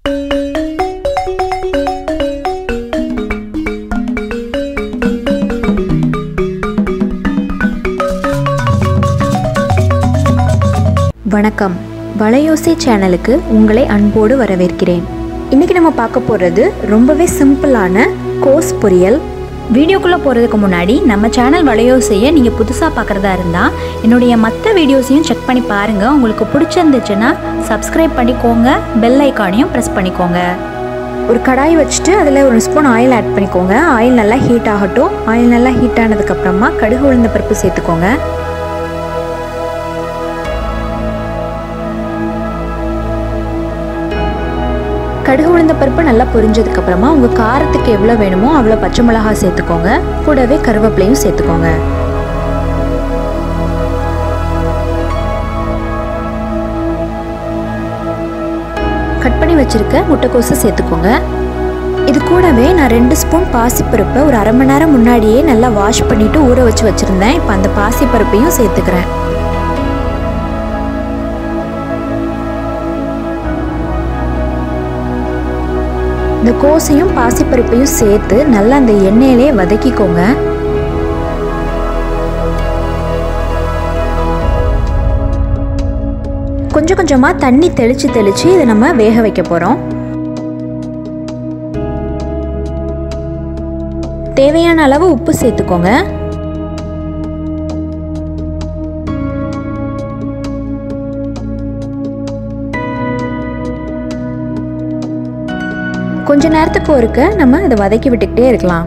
வணக்கம், வளையோசை சேனலுக்கு உங்களை அன்போடு வரவேற்கிறேன். இன்றைக்கி நம்ம பார்க்க போகிறது ரொம்பவே சிம்பிளான கோஸ் பொரியல். வீடியோக்குள்ளே போகிறதுக்கு முன்னாடி நம்ம சேனல் வளையோசையை நீங்கள் புதுசாக பார்க்குறதா இருந்தால் என்னுடைய மற்ற வீடியோஸையும் செக் பண்ணி பாருங்கள். உங்களுக்கு பிடிச்சிருந்துச்சுன்னா சப்ஸ்கிரைப் பண்ணிக்கோங்க, பெல் ஐக்கானையும் ப்ரெஸ் பண்ணிக்கோங்க. ஒரு கடாய் வச்சுட்டு அதில் ஒரு ஸ்பூன் ஆயில் ஆட் பண்ணிக்கோங்க. ஆயில் நல்லா ஹீட் ஆகட்டும். ஆயில் நல்லா ஹீட் ஆனதுக்கப்புறமா கடுகு உளுந்த பருப்பு சேர்த்துக்கோங்க. கடுகு உளுந்த பருப்பு நல்லா பொரிஞ்சதுக்கப்புறமா உங்கள் காரத்துக்கு எவ்வளோ வேணுமோ அவ்வளோ பச்சை மிளகாய் சேர்த்துக்கோங்க. கூடவே கருவேப்பிலையும் சேர்த்துக்கோங்க. கட் பண்ணி வச்சுருக்க முட்டைக்கோஸை சேர்த்துக்கோங்க. இது கூடவே நான் 2 ஸ்பூன் பாசிப்பருப்பை ஒரு அரை மணி நேரம் முன்னாடியே நல்லா வாஷ் பண்ணிவிட்டு ஊற வச்சு வச்சுருந்தேன். இப்போ அந்த பாசிப்பருப்பையும் சேர்த்துக்கிறேன். இந்த கோஸையும் பாசிப்பருப்பையும் சேர்த்து நல்லா அந்த எண்ணெயிலே வதக்கிக்கோங்க. கொஞ்சம் கொஞ்சமாக தண்ணி தெளித்து இதை நம்ம வேக வைக்க போகிறோம். தேவையான அளவு உப்பு சேர்த்துக்கோங்க. கொஞ்ச நேரத்துக்கு ஒருக்க நம்ம இதை வதக்கி விட்டுக்கிட்டே இருக்கலாம்.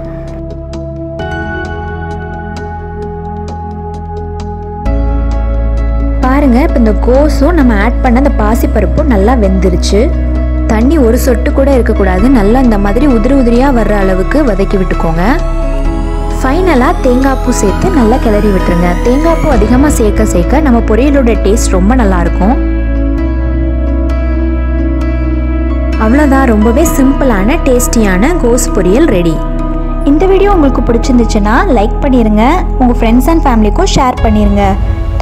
பாருங்க, இப்போ இந்த கோஸும் நம்ம ஆட் பண்ண அந்த பாசிப்பருப்பும் நல்லா வெந்துருச்சு. தண்ணி ஒரு சொட்டு கூட இருக்கக்கூடாது. நல்லா இந்த மாதிரி உதிரி உதிரியாக வர்ற அளவுக்கு வதக்கி விட்டுக்கோங்க. ஃபைனலாக தேங்காய் பூ சேர்த்து நல்லா கிளறி விட்டுருங்க. தேங்காய் பூ அதிகமாக சேர்க்க நம்ம பொரியலோட டேஸ்ட் ரொம்ப நல்லாயிருக்கும். அவ்வளோதான், ரொம்பவே சிம்பிளான டேஸ்டியான கோஸ் பொரியல் ரெடி. இந்த வீடியோ உங்களுக்கு பிடிச்சிருந்துச்சுன்னா லைக் பண்ணிடுங்க. உங்கள் ஃப்ரெண்ட்ஸ் அண்ட் ஃபேமிலிக்கும் ஷேர் பண்ணிடுங்க.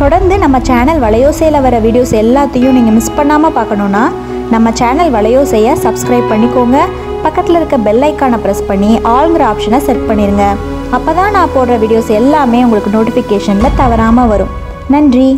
தொடர்ந்து நம்ம சேனல் வளையோசையில் வர வீடியோஸ் எல்லாத்தையும் நீங்கள் மிஸ் பண்ணாமல் பார்க்கணுன்னா நம்ம சேனல் வளையோசையை சப்ஸ்கிரைப் பண்ணிக்கோங்க. பக்கத்தில் இருக்க பெல் ஐக்கானை ப்ரெஸ் பண்ணி ஆல்ங்கிற ஆப்ஷனை செட் பண்ணிடுங்க. அப்போ தான் நான் போடுற வீடியோஸ் எல்லாமே உங்களுக்கு நோட்டிஃபிகேஷனில் தவறாமல் வரும். நன்றி.